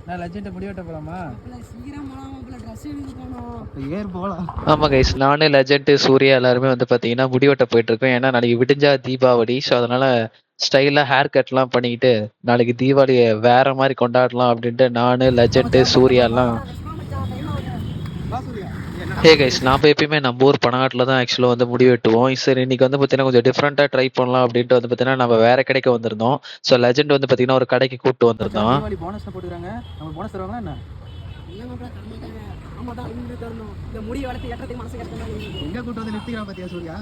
நான் லெஜெண்ட் முடி வெட்ட போலாமா? சீக்கிரம் போலாம் ட்ரெஸ் எடுக்க போனோம். ஏர் போலாம். ஆமா கைஸ், நானு லெஜெண்ட் சூர்யா எல்லாருமே வந்து பாத்தீங்கன்னா முடி வெட்ட போயிட்டு இருக்கோம். ஏன்னா நாளைக்கு விடிஞ்சா தீபாவளி. ஸோ அதனால ஸ்டைலா ஹேர் கட்லாம் பண்ணிக்கிட்டு நாளைக்கு தீபாவளியை வேற மாதிரி கொண்டாடலாம் அப்படின்ட்டு நானு லெஜெண்ட் சூர்யாலாம். ஹே கைஸ், நாம எப்பயுமே நம்ம ஊர் பனகாட்டில் தான் ஆக்சுவலாக வந்து முடி வெட்டுவோம். சரி, இன்னைக்கு வந்து பார்த்தீங்கன்னா கொஞ்சம் டிஃப்ரெண்ட்டாக ட்ரை பண்ணலாம் அப்படின்ட்டு வந்து பார்த்தீங்கன்னா நம்ம வேற கடைக்கு வந்திருந்தோம். ஸோ லெஜெண்ட் வந்து பார்த்தீங்கன்னா ஒரு கடைக்கு கூப்பிட்டு வந்திருந்தோம். தீபாவளி போனஸ் போட்டுக்கிறாங்க. நம்ம போனஸ் தருவாங்களா என்ன? எங்க கூட்டு வந்து நிறுத்திக்கிறான் பாத்தியா சூர்யா?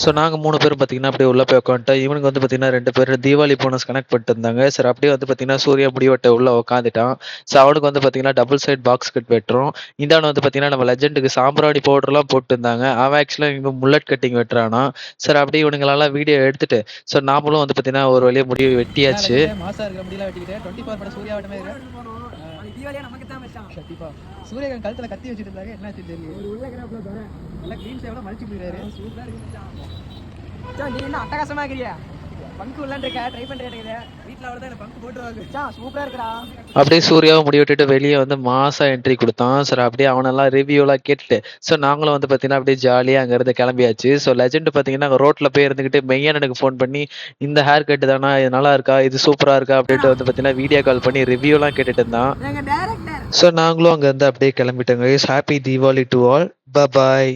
ஸோ நாங்கள் 3 பேரும் பார்த்தீங்கன்னா அப்படியே உள்ளே போய் உட்காந்துட்டோம். இவனுக்கு வந்து பார்த்தீங்கன்னா 2 பேர் தீபாவளி போனஸ் கனெக்ட் பண்ணிட்டு இருந்தாங்க. சரி, அப்படியே வந்து பார்த்தீங்கன்னா சூர்யா முடி வெட்ட உள்ளே உட்காந்துட்டான். ஸோ அவனுக்கு வந்து பார்த்தீங்கன்னா டபுள் சைட் பாக்ஸ் கட் வெட்டுறோம். இந்தாண்டு வந்து பார்த்தீங்கன்னா நம்ம லெஜெண்டுக்கு சாம்பிராணி பவுடர்லாம் போட்டுருந்தாங்க. அவன் ஆக்சுவலாக இவங்க முல்லட் கட்டிங் வெட்டுறானா. சரி, அப்படியே இவனுங்களெல்லாம் வீடியோ எடுத்துட்டு ஸோ நாமளும் வந்து பார்த்தீங்கன்னா ஒரு வழியாக முடிவு வெட்டியாச்சு. மாசா இருக்கிற முடியெல்லாம் வெட்டிக்கிட்டு 24 படம் சூர்யா வட்டமே இருக்கு. கண்டிப்பா சூரியகாந்த் கழுத்துல கத்தி வச்சுட்டு இருந்தாங்க. என்னாச்சு தெரியல. நல்லா க்ளீன் சேவல மலிச்சு போயிறாரு. நீ என்ன அட்டகாசமா இருக்கிறியா? பங்கு உள்ளான்னு இருக்க ட்ரை பண்றேன். வீட்ல அவர்தான் என்ன பங்கு போட்டுவாங்க. சூப்பரா இருக்கடா. அப்படியே சூர்யாவை முடி விட்டுட்டு வெளியே வந்து மாசா என்ட்ரி கொடுத்தான். சரி, அப்படியே அவனெல்லாம் ரிவ்யூலாம் கேட்டுட்டு ஸோ நாங்களும் வந்து பார்த்தீங்கன்னா அப்படியே ஜாலியாக அங்கேருந்து கிளம்பியாச்சு. ஸோ லெஜெண்ட் பார்த்தீங்கன்னா அங்கே ரோட்டில் போய் இருந்துக்கிட்டு மெய்யானனுக்கு ஃபோன் பண்ணி இந்த ஹேர் கட்டு தானா, இது நல்லா இருக்கா, இது சூப்பராக இருக்கா அப்படின்ட்டு வந்து பார்த்தீங்கன்னா வீடியோ கால் பண்ணி ரிவ்யூலாம் கேட்டுட்டு இருந்தான். ஸோ நாங்களும் அங்கேருந்து அப்படியே கிளம்பிட்டோங்க. Happy Deepavali to all. Bye.